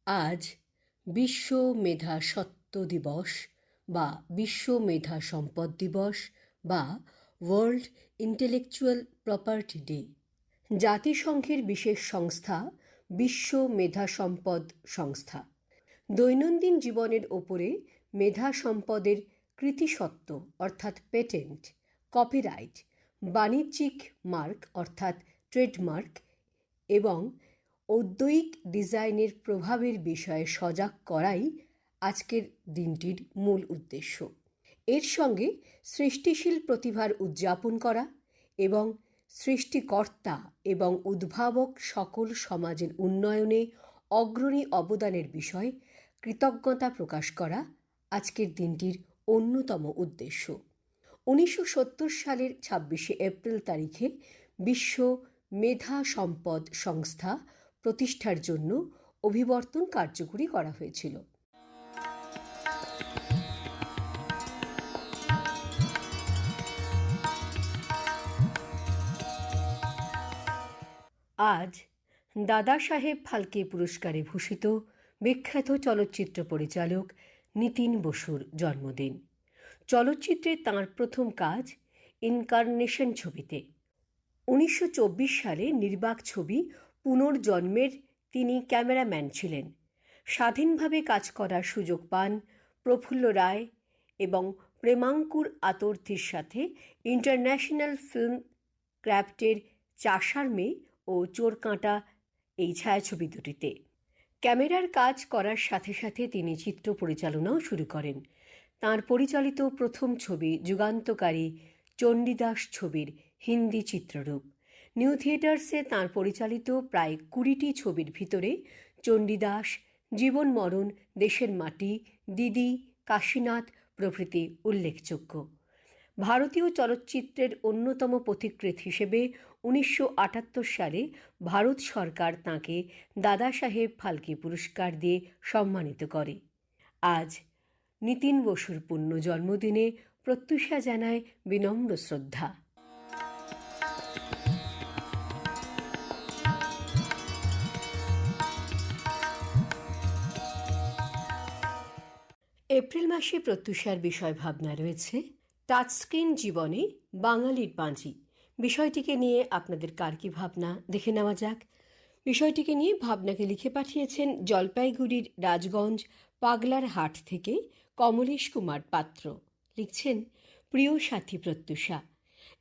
আজ বিশ্ব মেধা সত্ত্ব দিবস বা বিশ্ব মেধা সম্পদ দিবস বা ওয়ার্ল্ড ইন্টেলেকচুয়াল প্রপার্টি ডে। জাতিসংঘের বিশেষ সংস্থা বিশ্ব মেধা সম্পদ সংস্থা দৈনন্দিন জীবনের ওপরে মেধা সম্পদের কৃতিসত্ত্ব অর্থাৎ পেটেন্ট, কপিরাইট, বাণিজ্যিক মার্ক অর্থাৎ ট্রেডমার্ক এবং ঔদ্যোগিক ডিজাইনের প্রভাবের বিষয়ে সজাগ করাই আজকের দিনটির মূল উদ্দেশ্য। এর সঙ্গে সৃষ্টিশীল প্রতিভার উদযাপন করা এবং সৃষ্টিকর্তা এবং উদ্ভাবক সকল সমাজের উন্নয়নে অগ্রণী অবদানের বিষয়ে কৃতজ্ঞতা প্রকাশ করা আজকের দিনটির অন্যতম উদ্দেশ্য। 1970 সালের 26শে এপ্রিল তারিখে বিশ্ব মেধা সম্পদ সংস্থা প্রতিষ্ঠার জন্য অভিবর্তন কার্যকরী করা হয়েছিল। আজ দাদা সাহেব ফালকে পুরস্কারে ভূষিত বিখ্যাত চলচ্চিত্র পরিচালক নিতিন বসুর জন্মদিন। চলচ্চিত্রে তাঁর প্রথম কাজ ইনকারনেশন ছবিতে। 1924 সালে নির্বাক ছবি পুনর্জন্মের তিনি ক্যামেরাম্যান ছিলেন। স্বাধীনভাবে কাজ করার সুযোগ পান প্রফুল্ল রায় এবং প্রেমাঙ্কুর আতর্থীর সাথে ইন্টারন্যাশনাল ফিল্ম ক্রাফটের চাষার মেয়ে ও চোরকাঁটা এই ছায়াছবি দুটিতে। ক্যামেরার কাজ করার সাথে সাথে তিনি চিত্র পরিচালনাও শুরু করেন। তাঁর পরিচালিত প্রথম ছবি যুগান্তকারী চণ্ডীদাস ছবির হিন্দি চিত্ররূপ। নিউ থিয়েটার্সে তাঁর পরিচালিত প্রায় 20টি ছবির ভিতরে চণ্ডীদাস, জীবন মরণ, দেশের মাটি, দিদি, কাশীনাথ প্রভৃতি উল্লেখযোগ্য। ভারতীয় চলচ্চিত্রের অন্যতম পথিকৃৎ হিসেবে 1978 সালে ভারত সরকার তাঁকে দাদা সাহেব ফালকে পুরস্কার দিয়ে সম্মানিত করে। আজ নিতিন বসুর পুণ্য জন্মদিনে প্রত্যুষা জানায় বিনম্র শ্রদ্ধা। এপ্রিল মাসে প্রত্যুষার বিষয় ভাবনা রয়েছে টাচস্ক্রিন জীবনে বাঙালির পাঁজি। বিষয়টিকে নিয়ে আপনাদের কার কি ভাবনা দেখে নেওয়া যাক। বিষয়টিকে নিয়ে ভাবনাকে লিখে পাঠিয়েছেন জলপাইগুড়ির রাজগঞ্জ পাগলার হাট থেকে কমলেশ কুমার পাত্র। লিখছেন, প্রিয় সাথী প্রত্যুষা,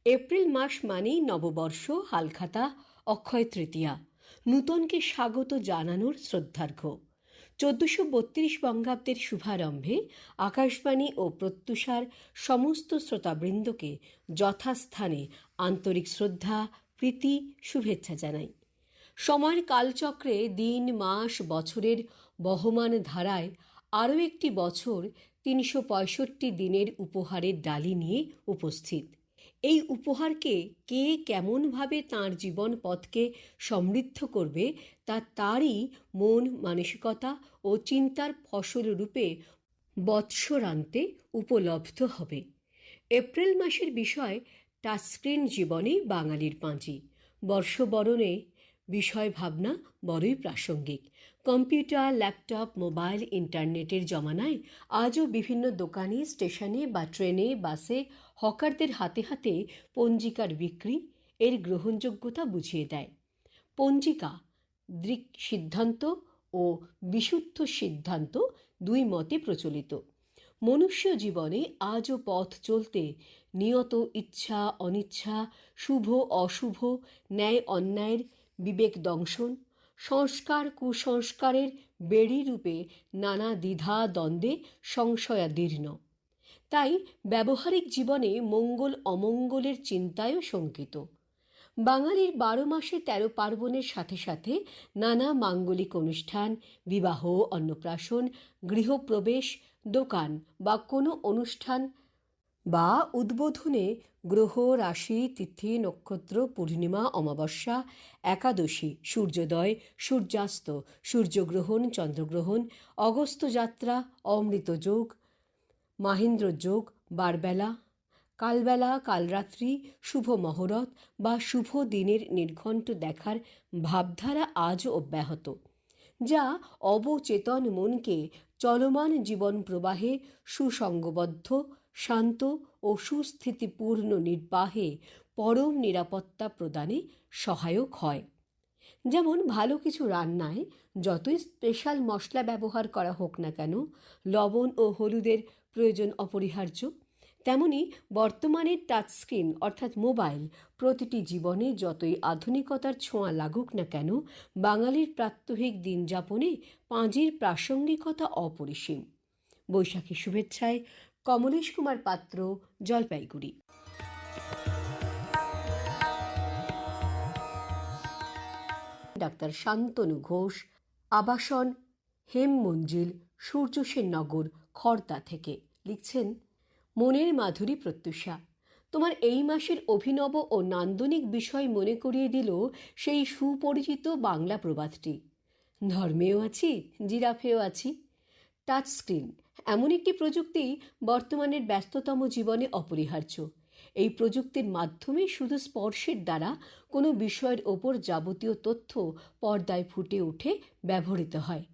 এপ্রিল মাস মানেই নববর্ষ, হালখাতা, অক্ষয় তৃতীয়া, নূতনকে স্বাগত জানানোর শ্রদ্ধার্ঘ্য। 1432 বঙ্গাব্দের শুভারম্ভে আকাশবাণী ও প্রত্যুষার সমস্ত শ্রোতাবৃন্দকে যথাস্থানে আন্তরিক শ্রদ্ধা, প্রীতি, শুভেচ্ছা জানাই। সময়ের কালচক্রে দিন, মাস, বছরের বহমান ধারায় আরও একটি বছর 365 দিনের উপহারের ডালি নিয়ে উপস্থিত। এই উপহারকে কে কেমনভাবে তাঁর জীবন পথকে সমৃদ্ধ করবে তা তারই মন, মানসিকতা ও চিন্তার ফসল রূপে বৎসরান্তে উপলব্ধ হবে। এপ্রিল মাসের বিষয় টাচস্ক্রিন জীবনে বাঙালির পাঁজি। বর্ষবরণে বিষয় ভাবনা বড়ই প্রাসঙ্গিক। কম্পিউটার, ল্যাপটপ, মোবাইল, ইন্টারনেটের জমানায় আজও বিভিন্ন দোকানে, স্টেশনে বা ট্রেনে, বাসে হকারদের হাতে হাতে পঞ্জিকার বিক্রি এর গ্রহণযোগ্যতা বুঝিয়ে দেয়। পঞ্জিকা দৃক সিদ্ধান্ত ও বিশুদ্ধ সিদ্ধান্ত দুই মতে প্রচলিত। মনুষ্য জীবনে আজও পথ চলতে নিয়ত ইচ্ছা অনিচ্ছা, শুভ অশুভ, ন্যায় অন্যায়ের বিবেক দংশন, সংস্কার কুসংস্কারের বেড়ি রূপে নানা দ্বিধা দ্বন্দ্বে সংশয়াদীর্ণ। তাই ব্যবহারিক জীবনে মঙ্গল অমঙ্গলের চিন্তায়ও শঙ্কিত। বাঙালির 12 মাসে 13 পার্বণের সাথে সাথে নানা মাঙ্গলিক অনুষ্ঠান, বিবাহ, অন্নপ্রাশন, গৃহপ্রবেশ, দোকান বা কোনো অনুষ্ঠান বা উদ্বোধনে গ্রহ, রাশি, তিথি, নক্ষত্র, পূর্ণিমা, অমাবস্যা, একাদশী, সূর্যোদয়, সূর্যাস্ত, সূর্যগ্রহণ, চন্দ্রগ্রহণ, অগস্ত যাত্রা, অমৃত যোগ, মাহেন্দ্র যোগ, বারবেলা, কালবেলা, কালরাত্রি, শুভ মহরত বা শুভ দিনের নির্ঘণ্ট দেখার ভাবধারা আজও অব্যাহত। যা অবচেতন মনকে চলমান জীবন প্রবাহে সুসংগবদ্ধ, শান্ত ও সুস্থিতিপূর্ণ নির্বাহে পরম নিরাপত্তা প্রদানে সহায়ক হয়। যেমন ভালো কিছু রান্নায় যতই স্পেশাল মশলা ব্যবহার করা হোক না কেন, লবণ ও হলুদের প্রয়োজন অপরিহার্য, তেমনি বর্তমানের টাচস্ক্রিন অর্থাৎ মোবাইল প্রতিটি জীবনে যতই আধুনিকতার ছোঁয়া লাগুক না কেন, বাঙালির প্রাত্যহিক দিনযাপনে পাঁজির প্রাসঙ্গিকতা অপরিসীম। বৈশাখী শুভেচ্ছায় কমলেশ কুমার পাত্র, জলপাইগুড়ি। ডাক্তার শান্তনু ঘোষ, আবাসন হেম মঞ্জিল, সূর্যসেন নগর, খড়দা থেকে লিখছেন, মনের মাধুরী প্রত্যুষা, তোমার এই মাসের অভিনব ও নান্দনিক বিষয় মনে করিয়ে দিল সেই সুপরিচিত বাংলা প্রবাদটি, ধর্মেও আছি জিরাফেও আছি। টাচস্ক্রিন এমন একটি প্রযুক্তি বর্তমানের ব্যস্ততম জীবনে অপরিহার্য। এই প্রযুক্তির মাধ্যমে শুধু স্পর্শের দ্বারা কোনো বিষয়ের ওপর যাবতীয় তথ্য পর্দায় ফুটে উঠে ব্যবহৃত হয়।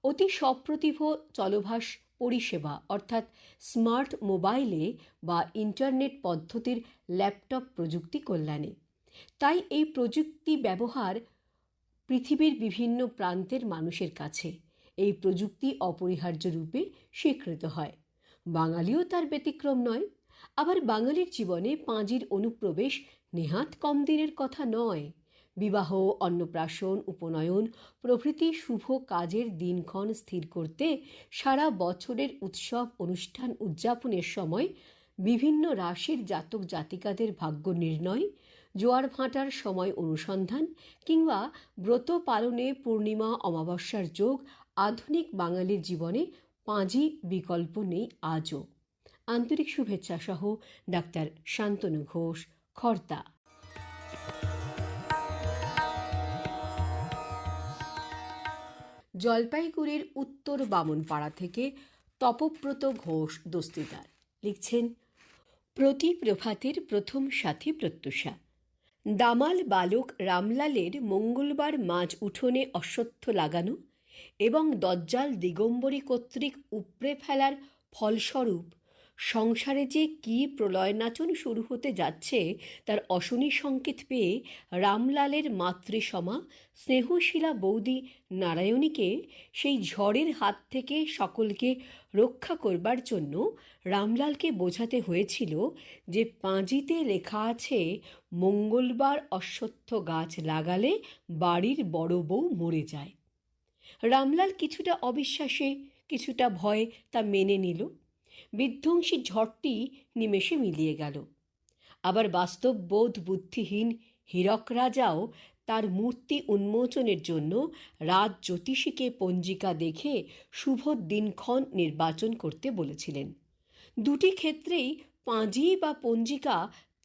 অতি সপ্রতিভ চলভাস পরিষেবা অর্থাৎ স্মার্ট মোবাইলে বা ইন্টারনেট পদ্ধতির ল্যাপটপ প্রযুক্তি কল্যাণে। তাই এই প্রযুক্তি ব্যবহার পৃথিবীর বিভিন্ন প্রান্তের মানুষের কাছে এই প্রযুক্তি অপরিহার্য রূপে স্বীকৃত হয়। বাঙালিও তার ব্যতিক্রম নয়। আবার বাঙালির জীবনে পাঁজির অনুপ্রবেশ নেহাত কম দিনের কথা নয়। বিবাহ, অন্নপ্রাশন, উপনয়ন প্রভৃতি শুভ কাজের দিনক্ষণ স্থির করতে, সারা বছরের উৎসব অনুষ্ঠান উদযাপনের সময় বিভিন্ন রাশির জাতক জাতিকাদের ভাগ্য নির্ণয়, জোয়ার ভাঁটার সময় অনুসন্ধান কিংবা ব্রত পালনে পূর্ণিমা অমাবস্যার যোগ আধুনিক বাঙালির জীবনে পাঁজি বিকল্প নেই আজও। আন্তরিক শুভেচ্ছা সহ ডাক্তার শান্তনু ঘোষ, খড়দা। জলপাইগুড়ির উত্তর বামনপাড়া থেকে তপব্রত ঘোষ দস্তিদার লিখছেন, প্রতি প্রভাতের প্রথম সাথী প্রত্যুষা, দামাল বালক রামলালের মঙ্গলবার মাঝ উঠোনে অশ্বত্থ লাগানো এবং দজ্জাল দিগম্বরী কর্তৃক উপড়ে ফেলার ফলস্বরূপ সংসারে যে কী প্রলয়নাচন শুরু হতে যাচ্ছে তার অশনি সংকেত পেয়ে রামলালের মাতৃসমা স্নেহশীলা বৌদি নারায়ণীকে সেই ঝড়ের হাত থেকে সকলকে রক্ষা করবার জন্য রামলালকে বোঝাতে হয়েছিল যে পাঁজিতে লেখা আছে মঙ্গলবার অশ্বত্থ গাছ লাগালে বাড়ির বড় বউ মরে যায়। রামলাল কিছুটা অবিশ্বাসে কিছুটা ভয়ে তা মেনে নিল। বিধ্বংসী ঝড়টি নিমেষে মিলিয়ে গেল। আবার বাস্তব বোধ বুদ্ধিহীন হীরক রাজাও তার মূর্তি উন্মোচনের জন্য রাজ জ্যোতিষীকে পঞ্জিকা দেখে শুভ দিনক্ষণ নির্বাচন করতে বলেছিলেন। দুটি ক্ষেত্রেই পাঁজি বা পঞ্জিকা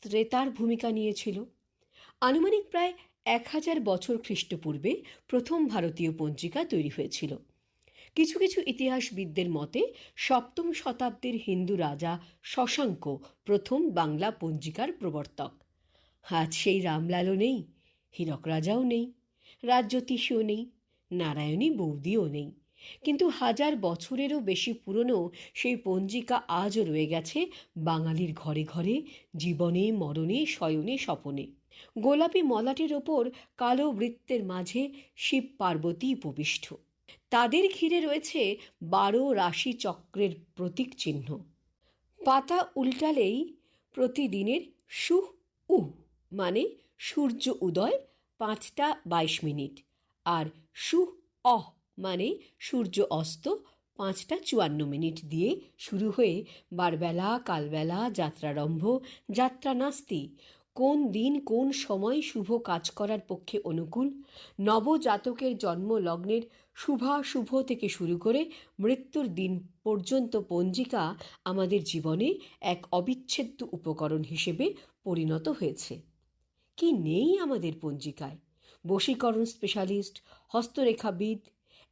ত্রেতার ভূমিকা নিয়েছিল। আনুমানিক প্রায় 1000 বছর খ্রিস্টপূর্বে প্রথম ভারতীয় পঞ্জিকা তৈরি হয়েছিল। কিছু কিছু ইতিহাসবিদদের মতে 7ম শতাব্দীর হিন্দু রাজা শশাঙ্ক প্রথম বাংলা পঞ্জিকার প্রবর্তক। আজ সেই রামলালও নেই, হীরক রাজাও নেই, রাজজ্যোতিষীও নেই, নারায়ণী বৌদিও নেই, কিন্তু 1000 বছরেরও বেশি পুরনো সেই পঞ্জিকা আজও রয়ে গেছে বাঙালির ঘরে ঘরে, জীবনে মরণে শয়নে স্বপনে। গোলাপি মলাটের ওপর কালো বৃত্তের মাঝে শিব পার্বতী উপবিষ্ট। তাদের ঘিরে রয়েছে 12 রাশি চক্রের প্রতীক চিহ্ন। পাতা উল্টালেই প্রতিদিনের সুহ উ মানে সূর্য উদয় 5টা 22 মিনিট, আর সুহ অহ মানে সূর্য অস্ত 5টা 54 মিনিট দিয়ে শুরু হয়ে বারবেলা, কালবেলা, যাত্রারম্ভ, যাত্রা নাস্তি, কোন দিন কোন সময় শুভ কাজ করার পক্ষে অনুকূল, নবজাতকের জন্ম লগ্নের শুভাশুভ থেকে শুরু করে মৃত্যুর দিন পর্যন্ত পঞ্জিকা আমাদের জীবনে এক অবিচ্ছেদ্য উপকরণ হিসেবে পরিণত হয়েছে। কি নেই আমাদের পঞ্জিকায়? বশীকরণ স্পেশালিস্ট, হস্তরেখাবিদ,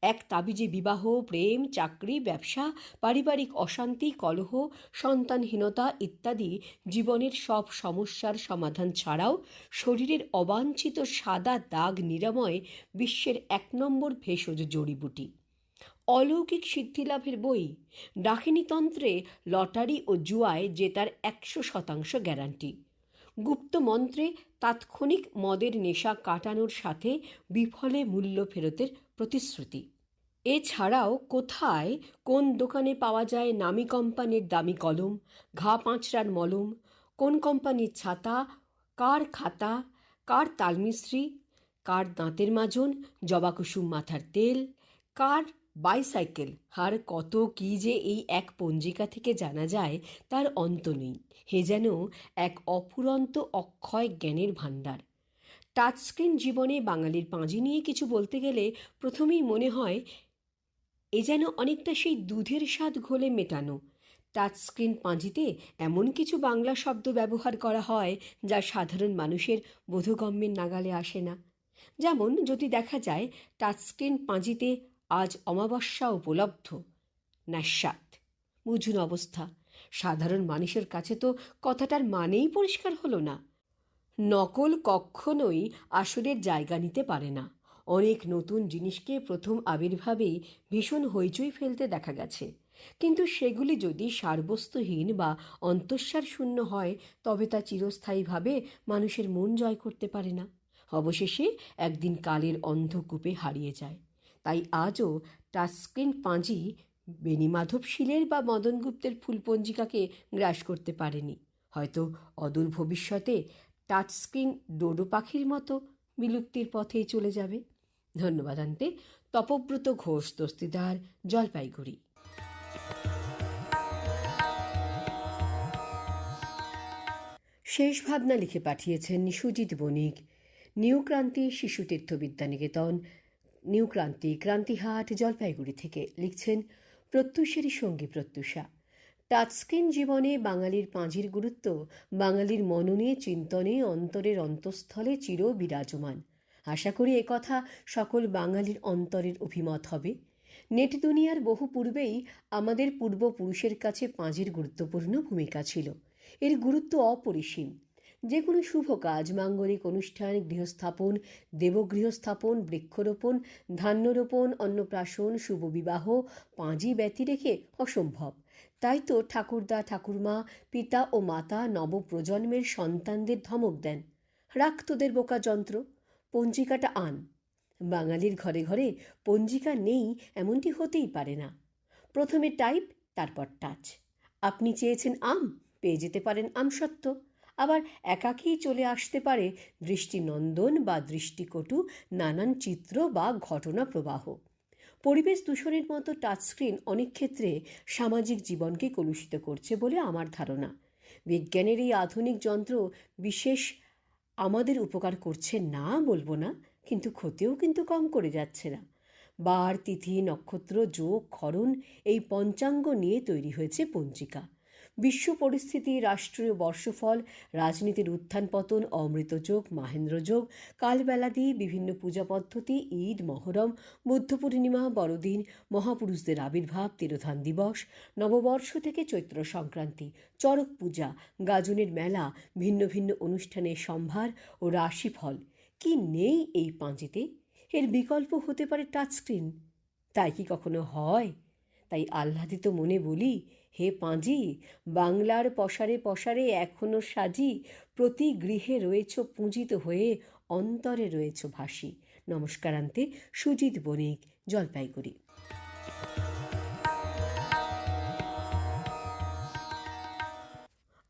এক তাবিজে বিবাহ, প্রেম, চাকরি, ব্যবসা, পারিবারিক অশান্তি, কলহ, সন্তানহীনতা ইত্যাদি জীবনের সব সমস্যার সমাধান ছাড়াও শরীরের অবাঞ্ছিত সাদা দাগ নিরাময়ে বিশ্বের ১ নম্বর ভেষজ জড়িবুটি। অলৌকিক সিদ্ধিলাভের বই। ডাকিনীতন্ত্রে লটারি ও জুয়ায় জেতার ১০০% গ্যারান্টি। গুপ্ত মন্ত্রে তাৎক্ষণিক মদের নেশা কাটানোর সাথে বিফলে মূল্য ফেরতের প্রতিশ্রুতি। এছাড়াও কোথায় কোন দোকানে পাওয়া যায় নামী কোম্পানির দামি কলম, ঘা পাঁচড়ার মলম, কোন কোম্পানির ছাতা, কার খাতা, কার তালমিস্ত্রি, কার দাঁতের মাজন, জবাকুসুম মাথার তেল, কার বাইসাইকেল, আর কত কি যে এই এক পঞ্জিকা থেকে জানা যায় তার অন্ত নেই। হে যেন এক অফুরন্ত অক্ষয় জ্ঞানের ভাণ্ডার। টাচস্ক্রিন জীবনে বাঙালির পাঁজি নিয়ে কিছু বলতে গেলে প্রথমেই মনে হয় এ যেন অনেকটা সেই দুধের স্বাদ ঘোলে মেটানো। টাচস্ক্রিন পাঁজিতে এমন কিছু বাংলা শব্দ ব্যবহার করা হয় যা সাধারণ মানুষের বোধগম্যের নাগালে আসে না। যেমন যদি দেখা যায় টাচস্ক্রিন পাঁজিতে আজ অমাবস্যা উপলব্ধ, নাস্যাৎ। বুঝুন অবস্থা। সাধারণ মানুষের কাছে তো কথাটার মানেই পরিষ্কার হলো না। নকল কখনোই আসলের জায়গা নিতে পারে না। অনেক নতুন জিনিসকে প্রথম আবির্ভাবেই ভীষণ হইচই ফেলতে দেখা গেছে, কিন্তু সেগুলি যদি সারবস্তুহীন বা অন্তঃসার শূন্য হয় তবে তা চিরস্থায়ীভাবে মানুষের মন জয় করতে পারে না, অবশেষে একদিন কালের অন্ধকূপে হারিয়ে যায়। তাই আজও টাচস্ক্রিন পাঁজি বেণীমাধব শীলের বা মদন গুপ্তের ফুলপঞ্জিকাকে গ্রাস করতে পারেনি। হয়তো অদূর ভবিষ্যতে টাচস্ক্রিন ডোডো পাখির মতো বিলুপ্তির পথেই চলে যাবে। ধন্যবাদ আনতে তপব্রত ঘোষ, দস্তিদার, জলপাইগুড়ি। শেষ ভাবনা লিখে পাঠিয়েছেন সুজিত বণিক, নিউ ক্রান্তি শিশু তীর্থ বিদ্যানিকেতন, নিউ ক্রান্তি, ক্রান্তিহাট, জলপাইগুড়ি থেকে। লিখছেন প্রত্যুষেরই সঙ্গী প্রত্যুষা। টাচস্ক্রিন জীবনে বাঙালির পাঁজির গুরুত্ব বাঙালির মননে, চিন্তনে, অন্তরের অন্তঃস্থলে চির বিরাজমান। আশা করি একথা সকল বাঙালির অন্তরের অভিমত হবে। নেট দুনিয়ার বহু পূর্বেই আমাদের পূর্বপুরুষের কাছে পাঁজির গুরুত্বপূর্ণ ভূমিকা ছিল। এর গুরুত্ব অপরিসীম। যে কোনো শুভ কাজ, মাঙ্গলিক অনুষ্ঠান, গৃহস্থাপন, দেবগৃহস্থাপন, বৃক্ষরোপণ, ধান্যরোপণ, অন্নপ্রাশন, শুভ বিবাহ পাঁজি ব্যতি রেখে অসম্ভব। তাই তো ঠাকুরদা ঠাকুরমা, পিতা ও মাতা নবপ্রজন্মের সন্তানদের ধমক দেন, রাখ তোদের বোকা যন্ত্র, পঞ্জিকাটা আন। বাঙালির ঘরে ঘরে পঞ্জিকা নেই এমনটি হতেই পারে না। প্রথমে টাইপ, তারপর টাচ। আপনি চেয়েছেন আম, পেয়ে যেতে পারেন আমসত্ত্ব। আবার একাকী চলে আসতে পারে দৃষ্টিনন্দন বা দৃষ্টিকটু নানান চিত্র বা ঘটনা প্রবাহ। পরিবেশ দূষণের মতো টাচস্ক্রিন অনেক ক্ষেত্রে সামাজিক জীবনকে কলুষিত করছে বলে আমার ধারণা। বিজ্ঞানের এই আধুনিক যন্ত্র বিশেষ আমাদের উপকার করছে না বলবো না, কিন্তু ক্ষতিও কিন্তু কম করে যাচ্ছে না। বার, তিথি, নক্ষত্র, যোগ, ক্ষরণ এই পঞ্চাঙ্গ নিয়ে তৈরি হয়েছে পঞ্জিকা। বিশ্ব পরিস্থিতি, রাষ্ট্রীয় বর্ষফল, রাজনীতির উত্থান পতন, অমৃতযোগ, মাহেন্দ্রযোগ, কালবেলাদি, বিভিন্ন পূজা পদ্ধতি, ঈদ, মহরম, বুদ্ধ পূর্ণিমা, বড়দিন, মহাপুরুষদের আবির্ভাব, তিরোধান দিবস, নববর্ষ থেকে চৈত্র সংক্রান্তি, চড়ক পূজা, গাজনের মেলা, ভিন্ন ভিন্ন অনুষ্ঠানের সম্ভার ও রাশিফল কি নেই এই পাঁজিতে? এর বিকল্প হতে পারে টাচস্ক্রিন। তাই কি কখনো হয়? তাই আহ্লাদিত মনে বলি, হে পাঁজি, বাংলার পসারে পসারে এখনো সাজি, প্রতি গৃহে রয়েছ পুঁজিত হয়ে, অন্তরে রয়েছ ভাসি। নমস্কারান্তে সুজিত বণিক, জলপাইগুড়ি।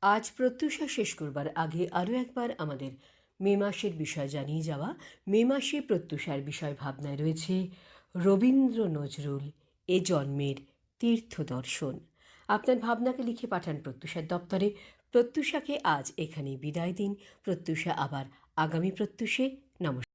আজ প্রত্যুষা শেষ করবার আগে আরও একবার আমাদের মে মাসের বিষয় জানিয়ে যাওয়া। মে মাসে প্রত্যুষার বিষয় ভাবনায় রয়েছে রবীন্দ্র নজরুল, এ জন্মের তীর্থ দর্শন। আপনার ভাবনাকে লিখে পাঠান প্রত্যুষার দপ্তরে। প্রত্যুষাকে আজ এখানেই বিদায় দিন। প্রত্যুষা আবার আগামী প্রত্যুষে। নমস্কার।